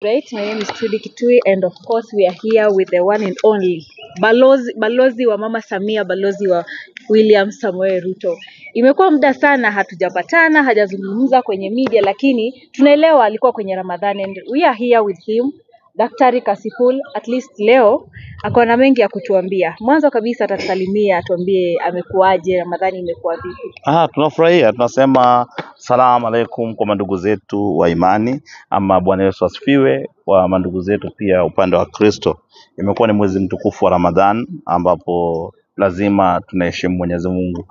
Right, my name is Trudy Kitui, and of course we are here with the one and only balozi wa Mama Samia, balozi wa William Samoei Ruto. Imekuwa muda sana hatujapatana, hajazungumza kwenye media, lakini tunaelewa alikuwa kwenye Ramadhani, and we are here with him. Daktari Kasipul, at least leo ako na mengi ya kutuambia. Mwanzo kabisa atatusalimia, atuambie amekuaje, Ramadhani imekuwa vipi. Tunafurahia, tunasema salamu alaikum kwa mandugu zetu wa imani, ama Bwana Yesu asifiwe, kwa mandugu zetu pia upande wa Kristo. Imekuwa ni mwezi mtukufu wa Ramadhan ambapo lazima tunaheshimu Mwenyezi Mungu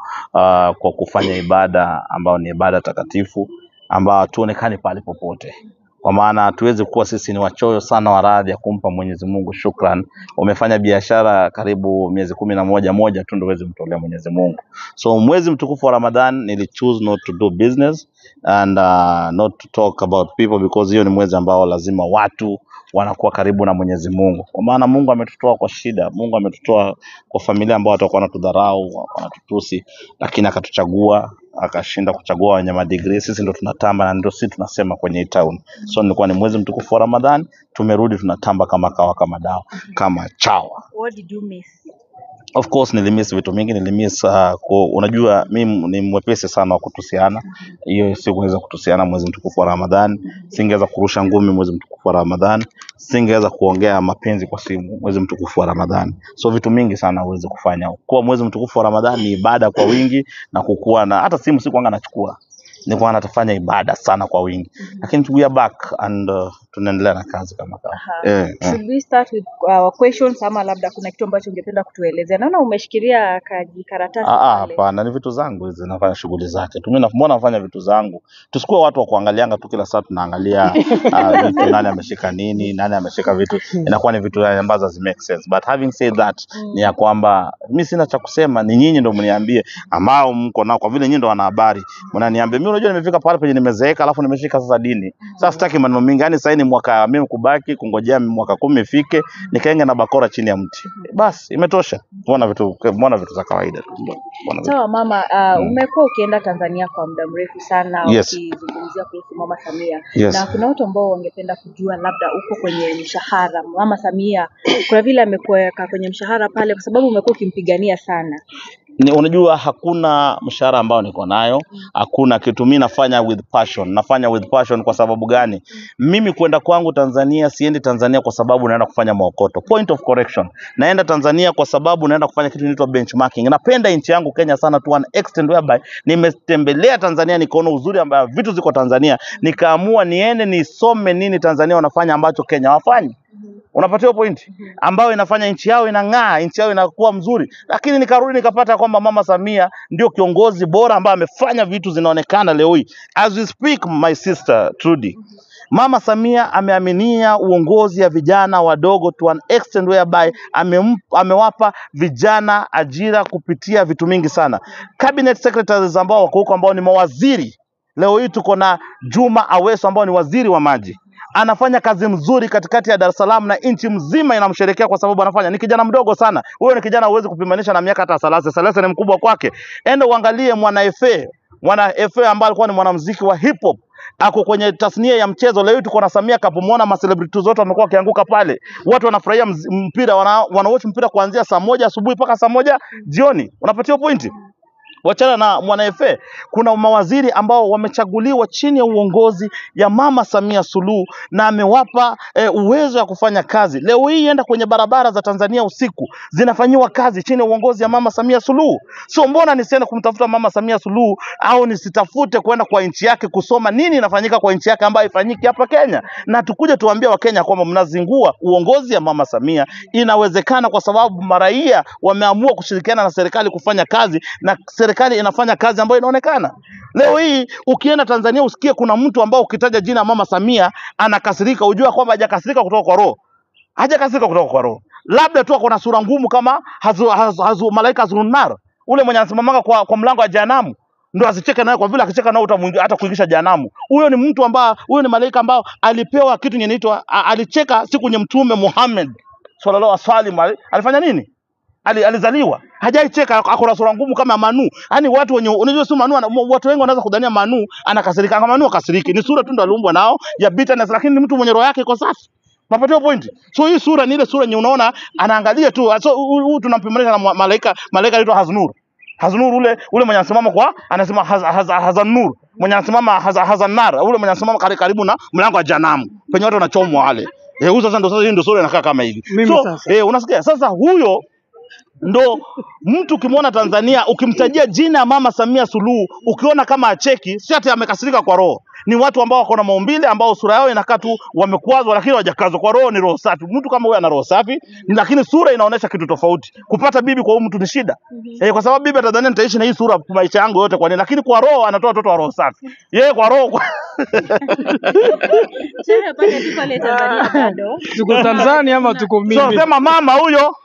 kwa kufanya ibada ambao ni ibada takatifu ambao tuonekane pale popote. Kwa maana hatuwezi kuwa sisi ni wachoyo sana wa radhi ya kumpa Mwenyezi Mungu shukran. Umefanya biashara karibu miezi 11 tu ndio uweze mtolea Mwenyezi Mungu. So mwezi mtukufu wa Ramadhan nili choose not to do business and not to talk about people, because hiyo ni mwezi ambao lazima watu wanakuwa karibu na Mwenyezi Mungu. Kwa maana Mungu ametutoa kwa shida, Mungu ametutoa kwa familia ambao watakuwa wanatudharau, wanatutusi, lakini akatuchagua, akashinda kuchagua wenye madegree. Sisi ndio tunatamba na ndio sisi tunasema kwenye town. So nilikuwa ni mwezi mtukufu wa Ramadhan, tumerudi tunatamba kama kawa, kama dawa, kama chawa. What did you miss? Of course nilimiss vitu mingi, nilimiss unajua mimi ni mwepesi sana wa kutusiana. Hiyo sikuweza kutusiana mwezi mtukufu wa Ramadhan, singeweza kurusha ngumi mwezi mtukufu wa Ramadhan, singeweza kuongea mapenzi kwa simu mwezi mtukufu wa Ramadhan. So vitu mingi sana uweze kufanya. Kwa mwezi mtukufu wa Ramadhan ni ibada kwa wingi na kukua, na hata simu sikuanga nachukua. Nilikuwa natafanya ibada sana kwa wingi. Lakini we are back and tunaendelea na kazi kama kawa. Should we start with our questions, ama labda kuna kitu ambacho ungependa kutuelezea? Naona umeshikilia karatasi pale. Hapana, ni vitu zangu hizi, nafanya shughuli zake. Mbona nafanya vitu zangu? Tusikuwa watu wa kuangalianga tu kila saa tunaangalia vitu, nani ameshika nini, nani ameshika vitu. Inakuwa ni vitu ambazo zi make sense. But having said that, ni ya kwamba mimi sina cha kusema, ni nyinyi ndio mniambie ambao mko nao, kwa vile nyinyi ndio wana habari. Mnaniambia mimi, unajua nimefika pale penye nimezeeka alafu nimeshika sasa dini. Sasa sitaki maneno mengi, yani sasa ni mwaka mimi kubaki kungojea mwaka 10 ifike nikaenge na bakora chini ya mti. Basi imetosha. Mbona vitu za kawaida tu. Sawa mama, umekuwa ukienda Tanzania kwa muda mrefu sana, ukizungumzia kuhusu Mama Samia. Na kuna watu ambao wangependa kujua labda uko kwenye mshahara Mama Samia, kuna vile amekuweka kwenye mshahara pale kwa sababu umekuwa ukimpigania sana. Unajua hakuna mshahara ambao niko nayo, hakuna kitu. Mimi nafanya with passion. Nafanya with passion kwa sababu gani? Mimi kwenda kwangu Tanzania, siendi Tanzania kwa sababu naenda kufanya maokoto. Point of correction. Naenda Tanzania kwa sababu naenda kufanya kitu inaitwa benchmarking. Napenda nchi yangu Kenya sana to an extent whereby nimetembelea Tanzania, nikaona uzuri ambao vitu ziko Tanzania, nikaamua niende nisome nini Tanzania wanafanya ambacho Kenya hawafanyi. Unapatia point ambayo inafanya nchi yao inang'aa, nchi yao inakuwa mzuri. Lakini nikarudi nikapata kwamba Mama Samia ndio kiongozi bora ambaye amefanya vitu zinaonekana leo hii. As we speak, my sister Trudy, Mama Samia ameaminia uongozi ya vijana wadogo to an extent whereby amewapa vijana ajira kupitia vitu mingi sana. Cabinet secretaries ambao wako huko ambao ni mawaziri. Leo hii tuko na Juma Aweso ambao ni waziri wa maji. Anafanya kazi mzuri katikati ya Dar es Salaam na nchi mzima inamsherekea kwa sababu anafanya. Ni kijana mdogo sana. Huyo ni kijana huwezi kupimanisha na miaka hata Salase. Salase ni mkubwa kwake. Enda uangalie Mwana FA ambaye alikuwa ni mwanamuziki wa hip hop. Ako kwenye tasnia ya mchezo. Leo tuko na Samia Cup, muona ma celebrities wote wamekuwa wakianguka pale. Watu wanafurahia mpira, watch mpira kuanzia saa 1 asubuhi mpaka saa 1 jioni. Unapatia pointi? Wachana na Mwana FA, kuna mawaziri ambao wamechaguliwa chini ya uongozi ya Mama Samia Suluhu na amewapa uwezo wa kufanya kazi. Leo hii enda kwenye barabara za Tanzania usiku zinafanywa kazi chini ya uongozi ya Mama Samia Suluhu. So mbona nisiende kumtafuta Mama Samia Suluhu au nisitafute kwenda kwa nchi yake kusoma nini inafanyika kwa nchi yake ambayo ifanyiki hapa Kenya, na tukuje tuambie Wakenya kwamba mnazingua uongozi ya Mama Samia. Inawezekana kwa sababu maraia wameamua kushirikiana na serikali kufanya kazi, na serikali inafanya kazi ambayo inaonekana. Leo hii ukienda Tanzania usikie kuna mtu ambao ukitaja jina Mama Samia anakasirika, ujua kwamba hajakasirika kutoka kwa roho. Hajakasirika kutoka kwa roho. Labda tu akona sura ngumu kama malaika Zulnar. Ule mwenye anasimamanga kwa mlango wa jehanamu. Ndio asicheke naye, kwa vile akicheka nao hata kuingisha jehanamu. Huyo ni mtu ambao, huyo ni malaika ambao alipewa kitu inaitwa, alicheka siku nye Mtume Muhammad sallallahu alaihi wasallam alifanya nini? alizaliwa. Hajaicheka, ako na sura ngumu kama Manu. Yaani watu wenye unajua si Manu, watu wengi wanaweza kudhania Manu anakasirika. Kama Manu akasiriki, ni sura tu ndo aliumbwa nao ya bitterness, lakini ni mtu mwenye roho yake iko safi. Mapatio point. So hii sura ni ile sura yenye unaona anaangalia tu. So huyu tunampimanisha na malaika anaitwa Haznur. Haznur ule mwenye anasimama kwa anasema Hazanur. Mwenye anasimama Hazanar, ule mwenye anasimama karibu na mlango wa Janamu. Penye watu wanachomwa wale. Huyo sasa ndio sura inakaa kama hivi. So unasikia? Sasa huyo ndo mtu ukimwona Tanzania, ukimtajia jina ya Mama Samia Suluhu, ukiona kama acheki, si ati amekasirika kwa roho. Ni watu ambao wako na maumbile, ambao sura yao inakaa tu wamekwazwa, lakini hawajakazwa kwa roho, ni roho safi. Mtu kama huyo ana roho safi, lakini sura inaonyesha kitu tofauti. Kupata bibi kwa huyu mtu ni shida. Kwa sababu bibi Tanzania nitaishi na hii sura maisha yangu yote, kwa nini? Lakini kwa roho anatoa watoto wa roho safi. Yeye kwa roho Shehe pale Tanzania bado. Tuko Tanzania ama tuko mimi? So sema mama huyo,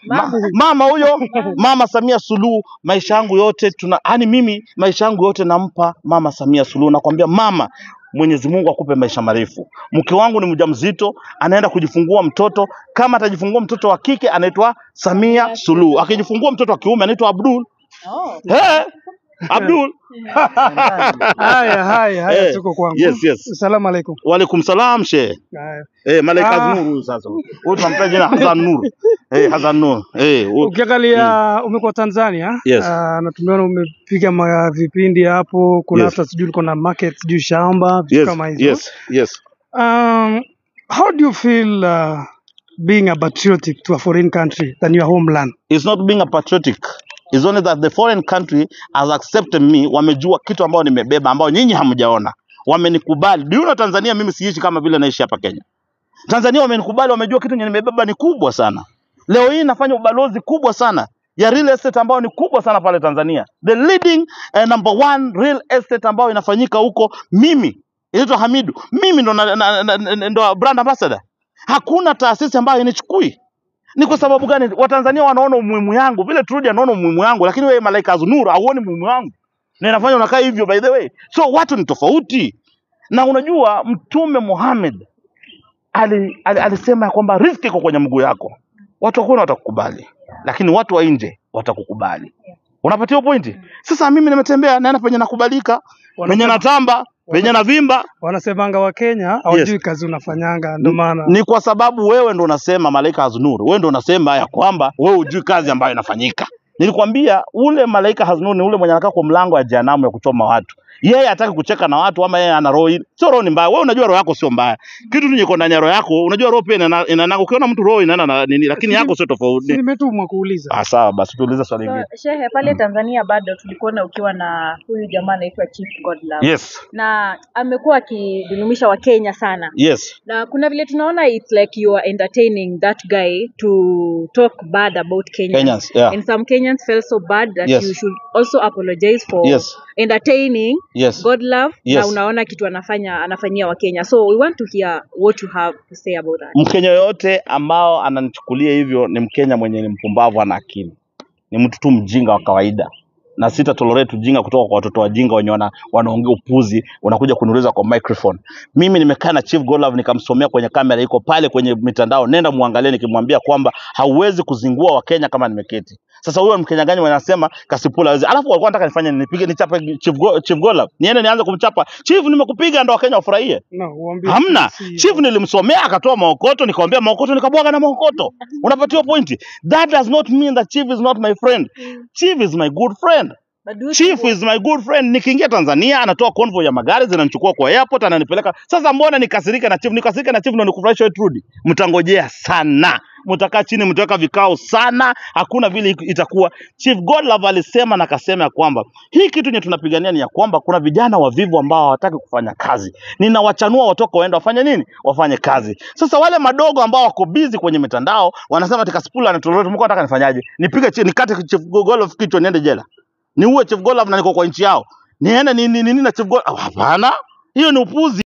mama huyo, Mama Samia Suluhu, maisha yangu yote yani mimi maisha yangu yote nampa Mama Samia Suluhu. Nakwambia mama, Mwenyezi Mungu akupe maisha marefu. Mke wangu ni mjamzito, anaenda kujifungua mtoto. Kama atajifungua mtoto wa kike anaitwa Samia Suluhu. Akijifungua mtoto wa kiume anaitwa Abdul. Abdul. Haya tuko kwangu. Yes. Asalamu alaykum. Wa alaykum salam shehe. Malaika Nur sasa. Huyu tunampa jina Hazan Nur. Hazan Nur. Ukiangalia umekuwa Tanzania, na tumeona umepiga vipindi hapo, kuna hata sijui uko na market sijui shamba vitu kama hizo. Yes. How do you feel being a patriotic to a foreign country than your homeland? It's not being a patriotic. It's only that the foreign country has accepted me. Wamejua kitu ambao nimebeba ambao nyinyi hamjaona. Wamenikubali. Do you know Tanzania mimi siishi kama vile naishi hapa Kenya. Tanzania wamenikubali, wamejua kitu yenye nimebeba ni kubwa sana. Leo hii nafanya ubalozi kubwa sana ya real estate ambao ni kubwa sana pale Tanzania. The leading number one real estate ambao inafanyika huko, mimi inaitwa Hamidu. Mimi ndo brand ambassador. Hakuna taasisi ambayo inichukui. Ni kwa sababu gani? Watanzania wanaona umuhimu yangu, vile Trudy anaona umuhimu yangu, lakini wewe Malaika Haznur hauoni umuhimu wangu. Na inafanya unakaa hivyo by the way. So watu ni tofauti. Na unajua Mtume Muhammad alisema kwamba riziki iko kwenye mguu yako. Watu wako watakukubali, lakini watu wa nje watakukubali. Unapatia pointi? Sasa mimi nimetembea naenda penye nakubalika, penye natamba, penye navimba. Wanasemanga wa Kenya hawajui kazi unafanyanga, ndio maana. Ni kwa sababu wewe ndo unasema Malaika Haznur, wewe ndo unasema ya kwamba wewe hujui kazi ambayo inafanyika. Nilikwambia ule Malaika Haznur ni ule mwenye anakaa kwa mlango wa jehanamu ya kuchoma watu. Yeye hataki kucheka na watu, ama yeye ana roho ile. Sio roho ni mbaya. Wewe unajua roho yako sio mbaya. Kitu tu nyeko ndani ya roho yako, unajua roho pia ina ukiona mtu roho inaenda na nini, lakini yako sio tofauti. Nimetumwa kuuliza. Sawa basi tuulize swali lingine. Shehe pale Tanzania bado tulikuona ukiwa na huyu jamaa anaitwa Chief Godlove. Yes. Na amekuwa akidumisha wa Kenya sana. Yes. Na kuna vile tunaona it's like you are entertaining that guy to talk bad about Kenyans. And some Kenyans felt so bad that you should also apologize for entertaining Godlove. Na unaona kitu anafanyia wa Kenya. So we want to hear what you have to say about that. Mkenya yote ambao ananichukulia hivyo ni Mkenya mwenye ni mpumbavu, ana akili. Ni mtu tu mjinga wa kawaida. Na sita tolerate ujinga kutoka kwa watoto wajinga wenye wanaongea upuzi, wanakuja kuniuliza kwa microphone. Mimi nimekaa na Chief Godlove nikamsomea kwenye kamera iko pale kwenye mitandao. Nenda muangalie nikimwambia kwamba hauwezi kuzingua wa Kenya kama nimeketi. Sasa huyo Mkenya gani wanasema Kasipula hawezi? Alafu walikuwa wanataka nifanye nipige nichape Chief Godlove. Niende nianze kumchapa. Chief nimekupiga ndo Wakenya wafurahie. Hamna. Chief nilimsomea akatoa maokoto, nikamwambia maokoto nikabwaga na maokoto. Unapatiwa pointi. That does not mean that Chief is not my friend. Chief is my good friend. Chief is my good friend. Nikiingia Tanzania anatoa convoy ya magari zinanichukua kwa airport ananipeleka. Sasa mbona nikasirika na Chief? Nikasirika na Chief ndo nikufurahisha Trudy. Mtangojea sana. Mtakaa chini mtaweka vikao sana, hakuna vile itakuwa. Chief Godlove alisema na akasema kwamba hii kitu yenye tunapigania ni ya kwamba kuna vijana wavivu ambao hawataki kufanya kazi. Ninawachanua watoka waende wafanye nini? Wafanye kazi. Sasa wale madogo ambao wako busy kwenye mitandao wanasema Kasipula anatolea, mko nataka nifanyaje? Nipige nikate Chief Godlove kichwa niende jela. Niue Chief Godlove na niko kwa nchi yao. Niende nini na Chief Godlove? Hapana. Hiyo ni upuzi.